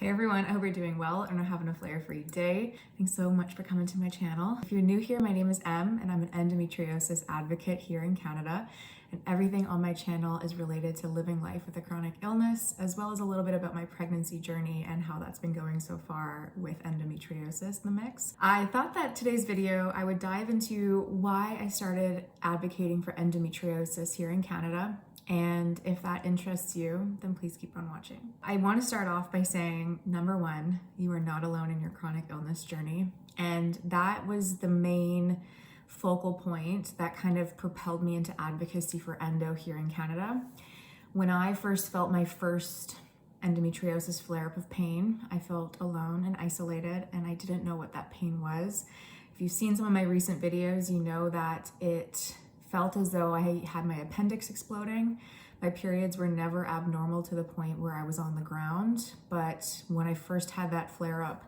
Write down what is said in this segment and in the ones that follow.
Hey everyone, I hope you're doing well and are having a flare-free day. Thanks so much for coming to my channel. If you're new here, my name is Em and I'm an endometriosis advocate here in Canada. And everything on my channel is related to living life with a chronic illness, as well as a little bit about my pregnancy journey and how that's been going so far with endometriosis in the mix. I thought that today's video, I would dive into why I started advocating for endometriosis here in Canada. And if that interests you, then please keep on watching. I want to start off by saying, number one, you are not alone in your chronic illness journey. And that was the main focal point that kind of propelled me into advocacy for endo here in Canada. When I first felt my first endometriosis flare-up of pain, I felt alone and isolated, and I didn't know what that pain was. If you've seen some of my recent videos, you know that it felt as though I had my appendix exploding. My periods were never abnormal to the point where I was on the ground, but when I first had that flare-up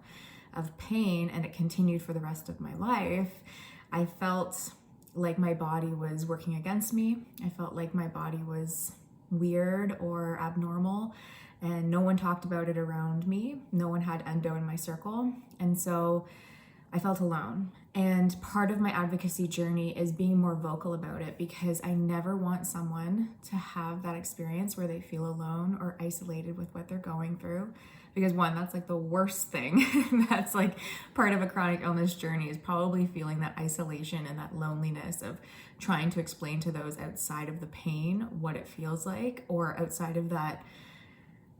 of pain and it continued for the rest of my life, I felt like my body was working against me. I felt like my body was weird or abnormal, and no one talked about it around me. No one had endo in my circle, and so I felt alone. And part of my advocacy journey is being more vocal about it, because I never want someone to have that experience where they feel alone or isolated with what they're going through. Because one, that's like the worst thing. That's like part of a chronic illness journey, is probably feeling that isolation and that loneliness of trying to explain to those outside of the pain what it feels like, or outside of that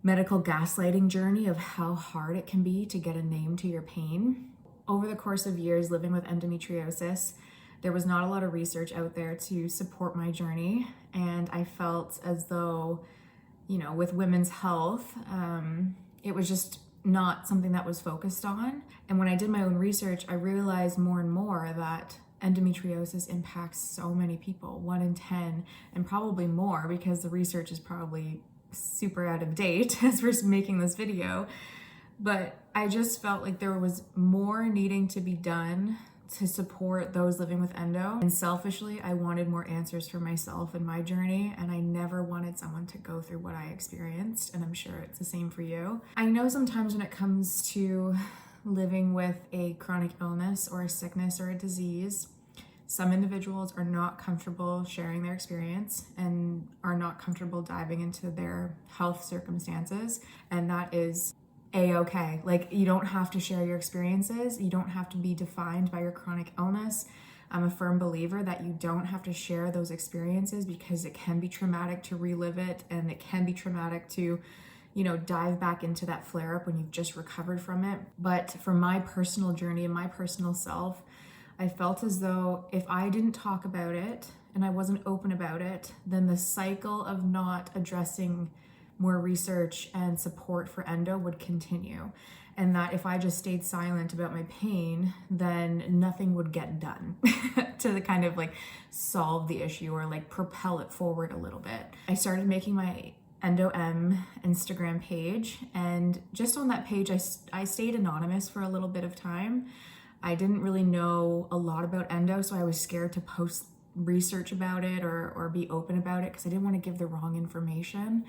medical gaslighting journey of how hard it can be to get a name to your pain. Over the course of years living with endometriosis, there was not a lot of research out there to support my journey. And I felt as though, with women's health, it was just not something that was focused on. And when I did my own research, I realized more and more that endometriosis impacts so many people, 1 in 10, and probably more, because the research is probably super out of date as we're making this video. But I just felt like there was more needing to be done to support those living with endo. And selfishly, I wanted more answers for myself and my journey, and I never wanted someone to go through what I experienced, and I'm sure it's the same for you. I know sometimes when it comes to living with a chronic illness or a sickness or a disease, some individuals are not comfortable sharing their experience and are not comfortable diving into their health circumstances, and that is A-okay. Like, you don't have to share your experiences. You don't have to be defined by your chronic illness. I'm a firm believer that you don't have to share those experiences, because it can be traumatic to relive it, and it can be traumatic to, dive back into that flare-up when you've just recovered from it. But for my personal journey and my personal self, I felt as though if I didn't talk about it and I wasn't open about it, then the cycle of not addressing more research and support for endo would continue. And that if I just stayed silent about my pain, then nothing would get done to kind of solve the issue or propel it forward a little bit. I started making my EndoM Instagram page, and just on that page, I stayed anonymous for a little bit of time. I didn't really know a lot about endo, so I was scared to post research about it or be open about it, because I didn't want to give the wrong information.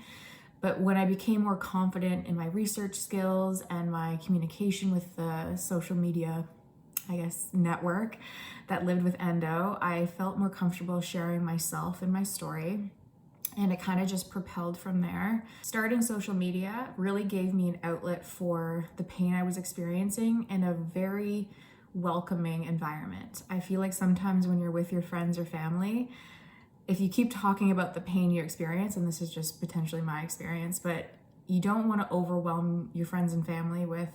But when I became more confident in my research skills and my communication with the social media, network that lived with endo, I felt more comfortable sharing myself and my story. And it kind of just propelled from there. Starting social media really gave me an outlet for the pain I was experiencing in a very welcoming environment. I feel like sometimes when you're with your friends or family, if you keep talking about the pain you experience, and this is just potentially my experience, but you don't want to overwhelm your friends and family with,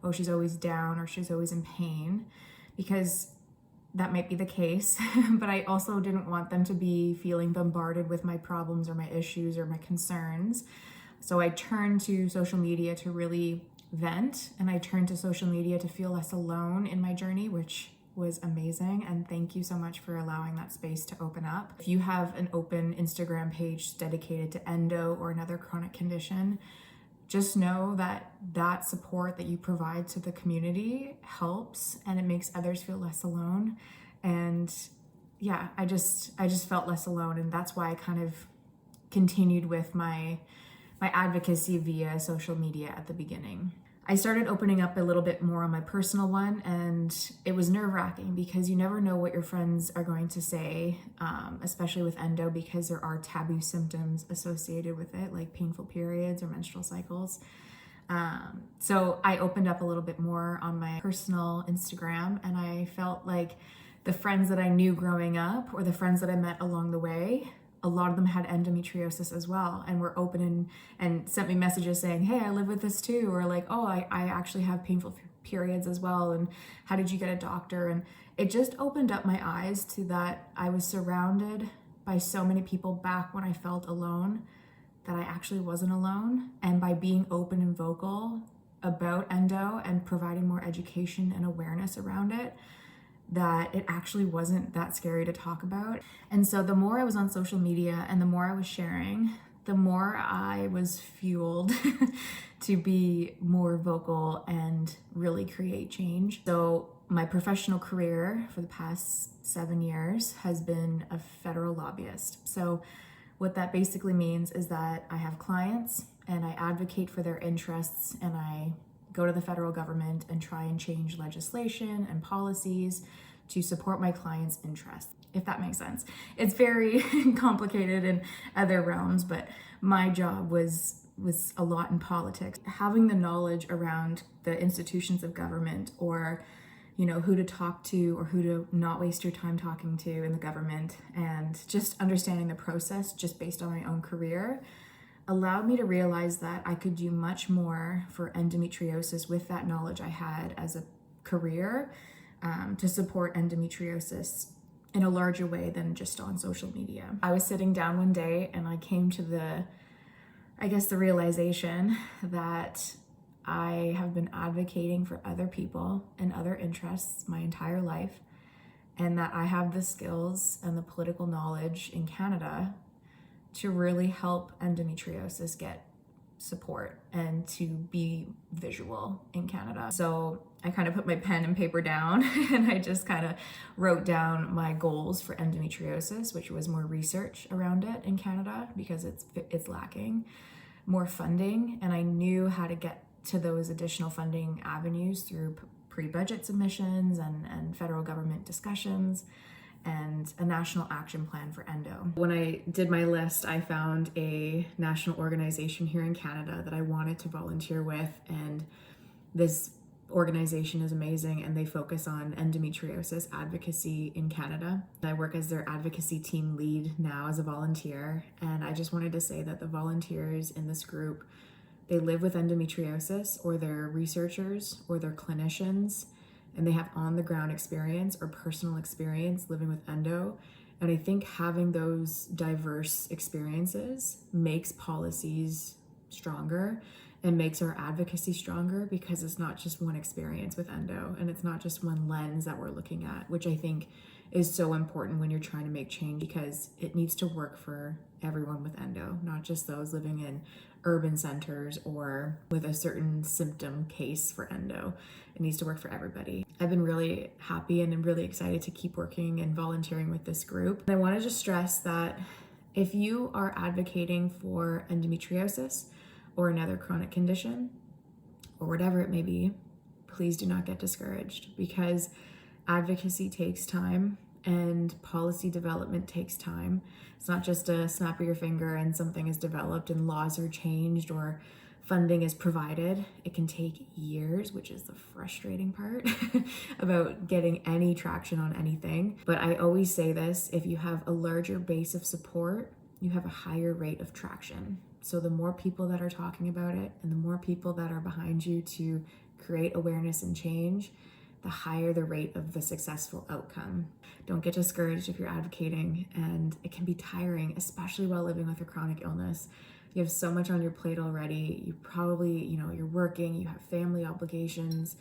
oh, she's always down or she's always in pain, because that might be the case. But I also didn't want them to be feeling bombarded with my problems or my issues or my concerns. So I turned to social media to really vent, and I turned to social media to feel less alone in my journey, which was amazing. And thank you so much for allowing that space to open up. If you have an open Instagram page dedicated to endo or another chronic condition, just know that that support that you provide to the community helps, and it makes others feel less alone. And yeah, I just felt less alone, and that's why I kind of continued with my advocacy via social media at the beginning. I started opening up a little bit more on my personal one, and it was nerve-wracking because you never know what your friends are going to say, especially with endo, because there are taboo symptoms associated with it, like painful periods or menstrual cycles. So I opened up a little bit more on my personal Instagram, and I felt like the friends that I knew growing up or the friends that I met along the way, a lot of them had endometriosis as well, and were open and sent me messages saying, hey, I live with this too, or like, oh, I actually have painful periods as well, and how did you get a doctor? And it just opened up my eyes to that I was surrounded by so many people back when I felt alone, that I actually wasn't alone. And by being open and vocal about endo and providing more education and awareness around it, that it actually wasn't that scary to talk about. And so the more I was on social media and the more I was sharing, the more I was fueled to be more vocal and really create change. So my professional career for the past 7 years has been a federal lobbyist. So what that basically means is that I have clients and I advocate for their interests, and I go to the federal government and try and change legislation and policies to support my clients' interests, if that makes sense. It's very complicated in other realms, but my job was a lot in politics. Having the knowledge around the institutions of government, or who to talk to or who to not waste your time talking to in the government, and just understanding the process just based on my own career, allowed me to realize that I could do much more for endometriosis with that knowledge I had as a career, to support endometriosis in a larger way than just on social media. I was sitting down one day and I came to the realization that I have been advocating for other people and other interests my entire life, and that I have the skills and the political knowledge in Canada to really help endometriosis get support and to be visual in Canada. So I kind of put my pen and paper down and I just kind of wrote down my goals for endometriosis, which was more research around it in Canada because it's lacking, more funding, and I knew how to get to those additional funding avenues through pre-budget submissions and federal government discussions, and a national action plan for endo. When I did my list, I found a national organization here in Canada that I wanted to volunteer with, and this organization is amazing, and they focus on endometriosis advocacy in Canada. I work as their advocacy team lead now as a volunteer, and I just wanted to say that the volunteers in this group, they live with endometriosis, or they're researchers, or they're clinicians, and they have on-the-ground experience or personal experience living with endo. And I think having those diverse experiences makes policies stronger and makes our advocacy stronger, because it's not just one experience with endo, and it's not just one lens that we're looking at, which I think is so important when you're trying to make change, because it needs to work for everyone with endo, not just those living in urban centers or with a certain symptom case for endo. It needs to work for everybody. I've been really happy and I'm really excited to keep working and volunteering with this group. And I want to just stress that if you are advocating for endometriosis or another chronic condition or whatever it may be, please do not get discouraged, because advocacy takes time and policy development takes time. It's not just a snap of your finger and something is developed and laws are changed or funding is provided. It can take years, which is the frustrating part about getting any traction on anything. But I always say this, if you have a larger base of support, you have a higher rate of traction. So the more people that are talking about it and the more people that are behind you to create awareness and change, the higher the rate of the successful outcome. Don't get discouraged if you're advocating, and it can be tiring, especially while living with a chronic illness. You have so much on your plate already. You probably, you're working, you have family obligations,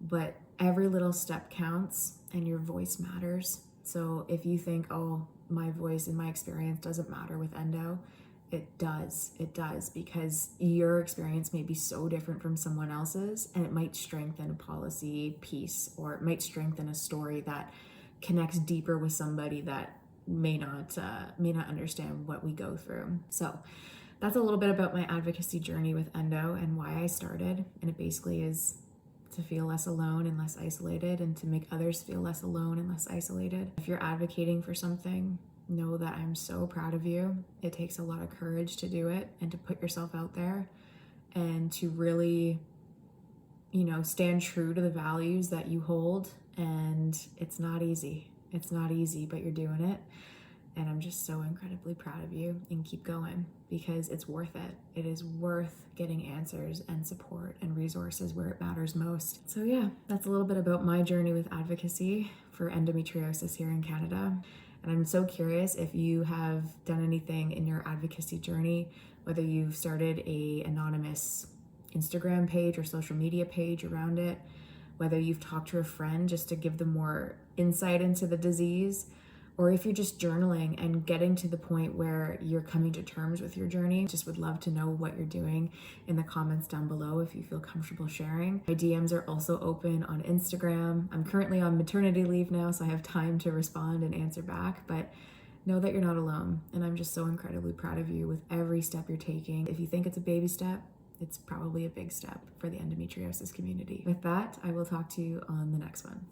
but every little step counts and your voice matters. So if you think, oh, my voice and my experience doesn't matter with endo, it does, because your experience may be so different from someone else's, and it might strengthen a policy piece, or it might strengthen a story that connects deeper with somebody that may not understand what we go through. So that's a little bit about my advocacy journey with endo and why I started. And it basically is to feel less alone and less isolated, and to make others feel less alone and less isolated. If you're advocating for something, know that I'm so proud of you. It takes a lot of courage to do it and to put yourself out there and to really, stand true to the values that you hold. And it's not easy. It's not easy, but you're doing it. And I'm just so incredibly proud of you, and keep going, because it's worth it. It is worth getting answers and support and resources where it matters most. So yeah, that's a little bit about my journey with advocacy for endometriosis here in Canada. And I'm so curious if you have done anything in your advocacy journey, whether you've started a anonymous Instagram page or social media page around it, whether you've talked to a friend just to give them more insight into the disease, or if you're just journaling and getting to the point where you're coming to terms with your journey. Just would love to know what you're doing in the comments down below if you feel comfortable sharing. My DMs are also open on Instagram. I'm currently on maternity leave now, so I have time to respond and answer back, but know that you're not alone. And I'm just so incredibly proud of you with every step you're taking. If you think it's a baby step, it's probably a big step for the endometriosis community. With that, I will talk to you on the next one.